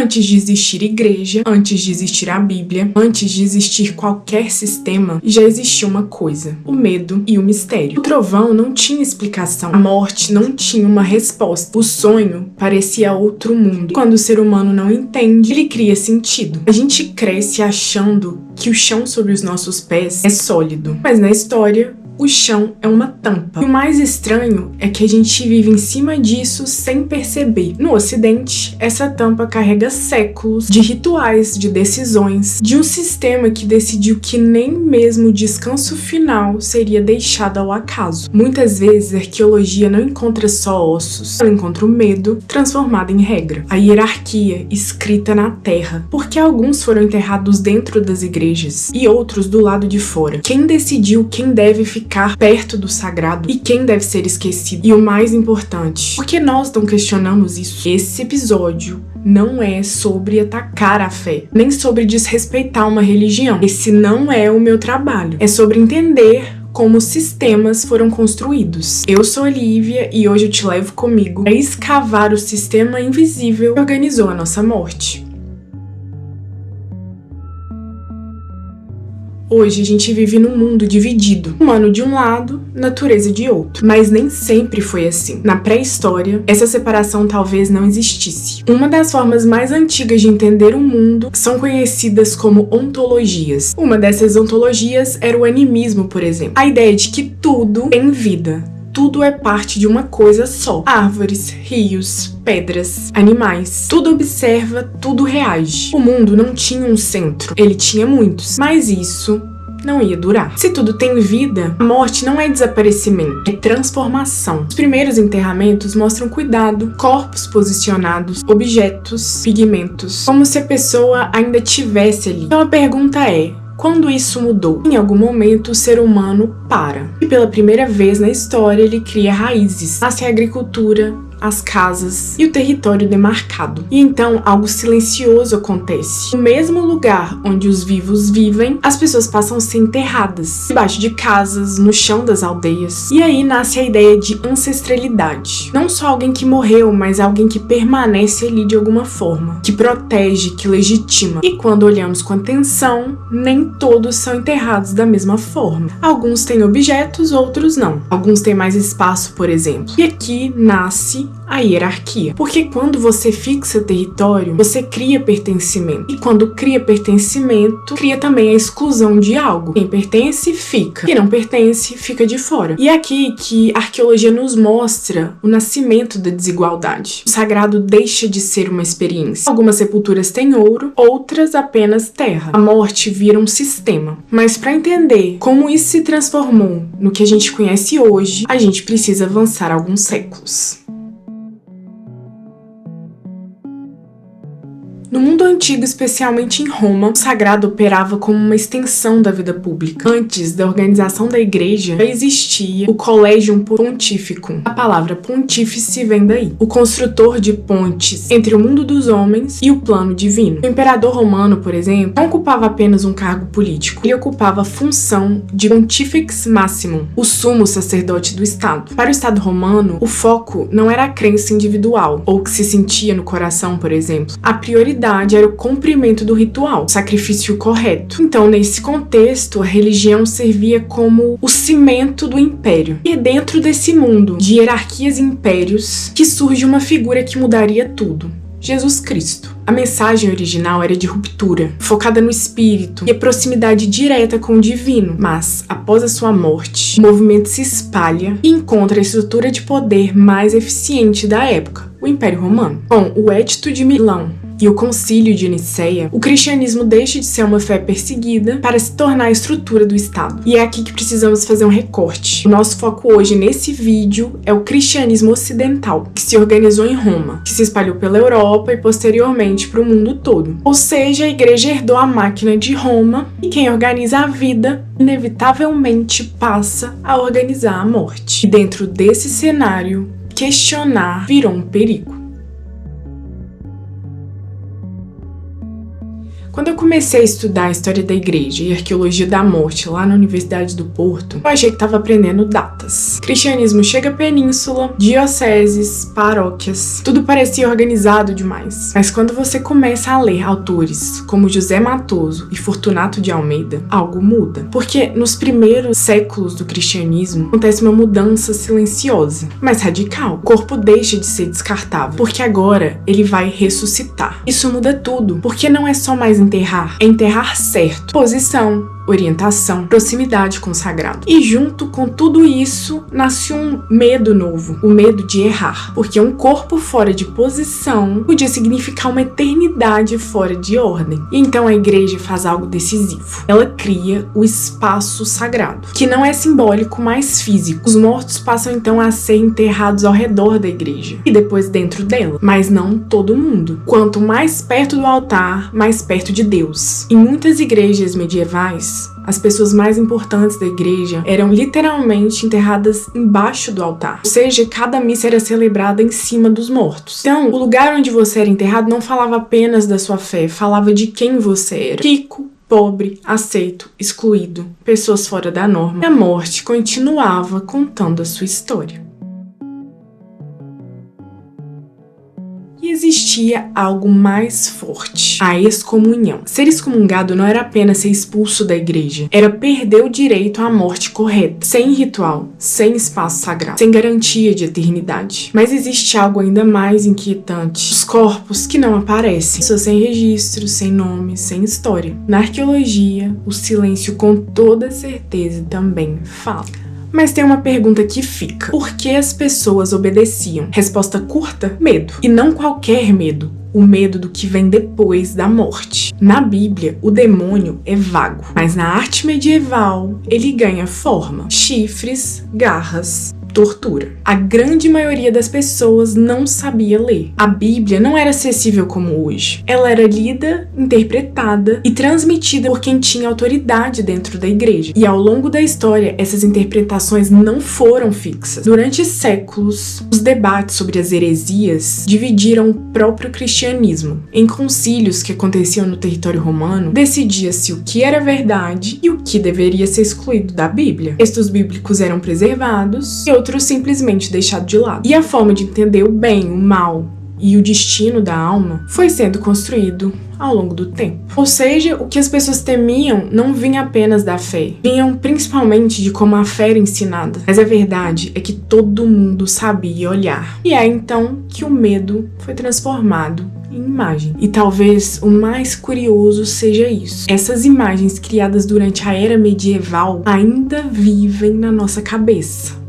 Antes de existir igreja, antes de existir a Bíblia, antes de existir qualquer sistema, já existia uma coisa: o medo e o mistério. O trovão não tinha explicação, a morte não tinha uma resposta, o sonho parecia outro mundo. Quando o ser humano não entende, ele cria sentido. A gente cresce achando que o chão sobre os nossos pés é sólido, mas na história, o chão é uma tampa. E o mais estranho é que a gente vive em cima disso sem perceber. No Ocidente, essa tampa carrega séculos de rituais, de decisões, de um sistema que decidiu que nem mesmo o descanso final seria deixado ao acaso. Muitas vezes, a arqueologia não encontra só ossos, ela encontra o medo transformado em regra, a hierarquia escrita na terra, porque alguns foram enterrados dentro das igrejas e outros do lado de fora. Quem decidiu quem deve ficar perto do sagrado e quem deve ser esquecido? E o mais importante, por que nós não questionamos isso? Esse episódio não é sobre atacar a fé, nem sobre desrespeitar uma religião. Esse não é o meu trabalho. É sobre entender como sistemas foram construídos. Eu sou Olivia e hoje eu te levo comigo a escavar o sistema invisível que organizou a nossa morte. Hoje a gente vive num mundo dividido, humano de um lado, natureza de outro. Mas nem sempre foi assim. Na pré-história, essa separação talvez não existisse. Uma das formas mais antigas de entender o mundo são conhecidas como ontologias. Uma dessas ontologias era o animismo, por exemplo. A ideia de que tudo tem vida. Tudo é parte de uma coisa só. Árvores, rios, pedras, animais. Tudo observa, tudo reage. O mundo não tinha um centro, ele tinha muitos. Mas isso não ia durar. Se tudo tem vida, a morte não é desaparecimento, é transformação. Os primeiros enterramentos mostram cuidado, corpos posicionados, objetos, pigmentos, como se a pessoa ainda estivesse ali. Então a pergunta é: quando isso mudou? Em algum momento o ser humano para. E pela primeira vez na história ele cria raízes. Nasce a agricultura, as casas e o território demarcado. E então algo silencioso acontece. No mesmo lugar onde os vivos vivem, as pessoas passam a ser enterradas, debaixo de casas, no chão das aldeias. E aí nasce a ideia de ancestralidade. Não só alguém que morreu, mas alguém que permanece ali de alguma forma, que protege, que legitima. E quando olhamos com atenção, nem todos são enterrados da mesma forma. Alguns têm objetos, outros não. Alguns têm mais espaço, por exemplo. E aqui nasce a hierarquia. Porque quando você fixa território, você cria pertencimento. E quando cria pertencimento, cria também a exclusão de algo. Quem pertence, fica. Quem não pertence, fica de fora. E é aqui que a arqueologia nos mostra o nascimento da desigualdade. O sagrado deixa de ser uma experiência. Algumas sepulturas têm ouro, outras apenas terra. A morte vira um sistema. Mas para entender como isso se transformou no que a gente conhece hoje, a gente precisa avançar alguns séculos. No mundo antigo, especialmente em Roma, o sagrado operava como uma extensão da vida pública. Antes da organização da igreja, já existia o Collegium Pontificum. A palavra pontífice vem daí. O construtor de pontes entre o mundo dos homens e o plano divino. O imperador romano, por exemplo, não ocupava apenas um cargo político. Ele ocupava a função de Pontifex Maximum, o sumo sacerdote do Estado. Para o Estado romano, o foco não era a crença individual, ou o que se sentia no coração, por exemplo. A prioridade era o cumprimento do ritual, o sacrifício correto. Então, nesse contexto, a religião servia como o cimento do império. E é dentro desse mundo de hierarquias e impérios que surge uma figura que mudaria tudo: Jesus Cristo. A mensagem original era de ruptura, focada no espírito e a proximidade direta com o divino. Mas, após a sua morte, o movimento se espalha e encontra a estrutura de poder mais eficiente da época, o Império Romano. Com o Edito de Milão e o Concílio de Nicéia, o cristianismo deixa de ser uma fé perseguida para se tornar a estrutura do Estado. E é aqui que precisamos fazer um recorte. O nosso foco hoje nesse vídeo é o cristianismo ocidental, que se organizou em Roma, que se espalhou pela Europa e posteriormente para o mundo todo. Ou seja, a igreja herdou a máquina de Roma e quem organiza a vida inevitavelmente passa a organizar a morte. E dentro desse cenário, questionar virou um perigo. Quando eu comecei a estudar a história da igreja e arqueologia da morte lá na Universidade do Porto, eu achei que estava aprendendo datas. Cristianismo chega à península, dioceses, paróquias, tudo parecia organizado demais. Mas quando você começa a ler autores como José Matoso e Fortunato de Almeida, algo muda. Porque nos primeiros séculos do cristianismo acontece uma mudança silenciosa, mas radical. O corpo deixa de ser descartável, porque agora ele vai ressuscitar. Isso muda tudo, porque não é só mais enterrar, é enterrar certo. Posição, orientação, proximidade com o sagrado. E junto com tudo isso, nasce um medo novo, o medo de errar. Porque um corpo fora de posição podia significar uma eternidade fora de ordem. E então a igreja faz algo decisivo. Ela cria o espaço sagrado, que não é simbólico, mas físico. Os mortos passam então a ser enterrados ao redor da igreja e depois dentro dela, mas não todo mundo. Quanto mais perto do altar, mais perto de Deus. Em muitas igrejas medievais, as pessoas mais importantes da igreja eram literalmente enterradas embaixo do altar. Ou seja, cada missa era celebrada em cima dos mortos. Então, o lugar onde você era enterrado não falava apenas da sua fé, falava de quem você era. Rico, pobre, aceito, excluído, pessoas fora da norma. E a morte continuava contando a sua história. E existia algo mais forte, a excomunhão. Ser excomungado não era apenas ser expulso da igreja, era perder o direito à morte correta, sem ritual, sem espaço sagrado, sem garantia de eternidade. Mas existe algo ainda mais inquietante: os corpos que não aparecem, pessoas sem registro, sem nome, sem história. Na arqueologia, o silêncio com toda certeza também fala. Mas tem uma pergunta que fica: por que as pessoas obedeciam? Resposta curta: medo. E não qualquer medo. O medo do que vem depois da morte. Na Bíblia, o demônio é vago, mas na arte medieval, ele ganha forma: chifres, garras, tortura. A grande maioria das pessoas não sabia ler. A Bíblia não era acessível como hoje. Ela era lida, interpretada e transmitida por quem tinha autoridade dentro da igreja. E ao longo da história, essas interpretações não foram fixas. Durante séculos, os debates sobre as heresias dividiram o próprio cristianismo. Em concílios que aconteciam no território romano, decidia-se o que era verdade e o que deveria ser excluído da Bíblia. Textos bíblicos eram preservados e outros simplesmente deixados de lado. E a forma de entender o bem, o mal e o destino da alma foi sendo construído ao longo do tempo. Ou seja, o que as pessoas temiam não vinha apenas da fé, vinham principalmente de como a fé era ensinada. Mas a verdade é que todo mundo sabia olhar. E é então que o medo foi transformado em imagem. E talvez o mais curioso seja isso: essas imagens criadas durante a era medieval ainda vivem na nossa cabeça.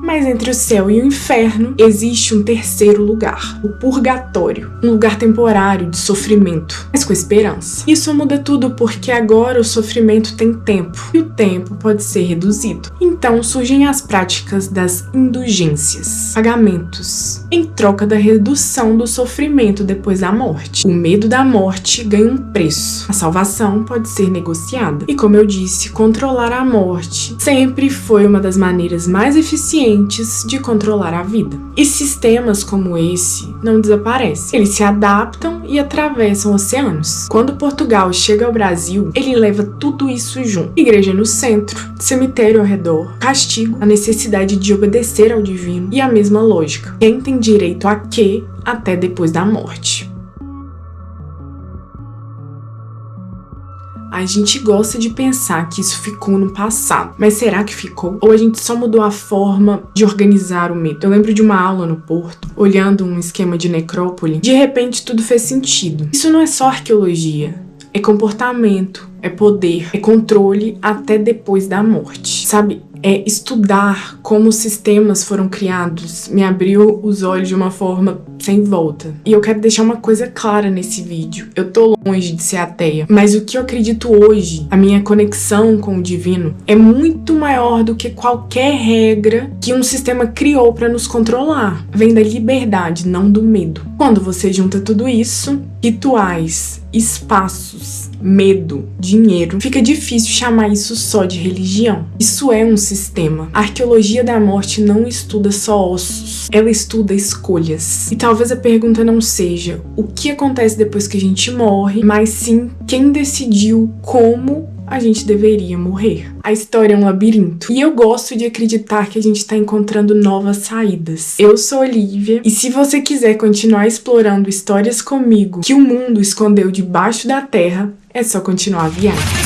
Mas entre o céu e o inferno existe um terceiro lugar, o purgatório, um lugar temporário de sofrimento, mas com esperança. Isso muda tudo porque agora o sofrimento tem tempo e o tempo pode ser reduzido. Então surgem as práticas das indulgências, pagamentos, em troca da redução do sofrimento depois da morte. O medo da morte ganha um preço. A salvação pode ser negociada. E como eu disse, controlar a morte sempre foi uma das maneiras mais eficientes de controlar a vida. E sistemas como esse não desaparecem. Eles se adaptam e atravessam oceanos. Quando Portugal chega ao Brasil, ele leva tudo isso junto. Igreja no centro, cemitério ao redor, castigo, a necessidade de obedecer ao divino e a mesma lógica. Quem tem direito a quê até depois da morte? A gente gosta de pensar que isso ficou no passado, mas será que ficou? Ou a gente só mudou a forma de organizar o medo? Eu lembro de uma aula no Porto, olhando um esquema de necrópole, de repente tudo fez sentido. Isso não é só arqueologia, é comportamento, é poder, é controle até depois da morte, sabe? É estudar como os sistemas foram criados, me abriu os olhos de uma forma sem volta. E eu quero deixar uma coisa clara nesse vídeo: eu tô longe de ser ateia, mas o que eu acredito hoje, a minha conexão com o divino, é muito maior do que qualquer regra que um sistema criou para nos controlar. Vem da liberdade, não do medo. Quando você junta tudo isso, rituais espaços, medo, dinheiro, fica difícil chamar isso só de religião. Isso é um sistema. A arqueologia da morte não estuda só ossos, ela estuda escolhas. E talvez a pergunta não seja o que acontece depois que a gente morre, mas sim quem decidiu como a gente deveria morrer. A história é um labirinto. E eu gosto de acreditar que a gente tá encontrando novas saídas. Eu sou Olivia, e se você quiser continuar explorando histórias comigo que o mundo escondeu debaixo da terra, é só continuar a viagem.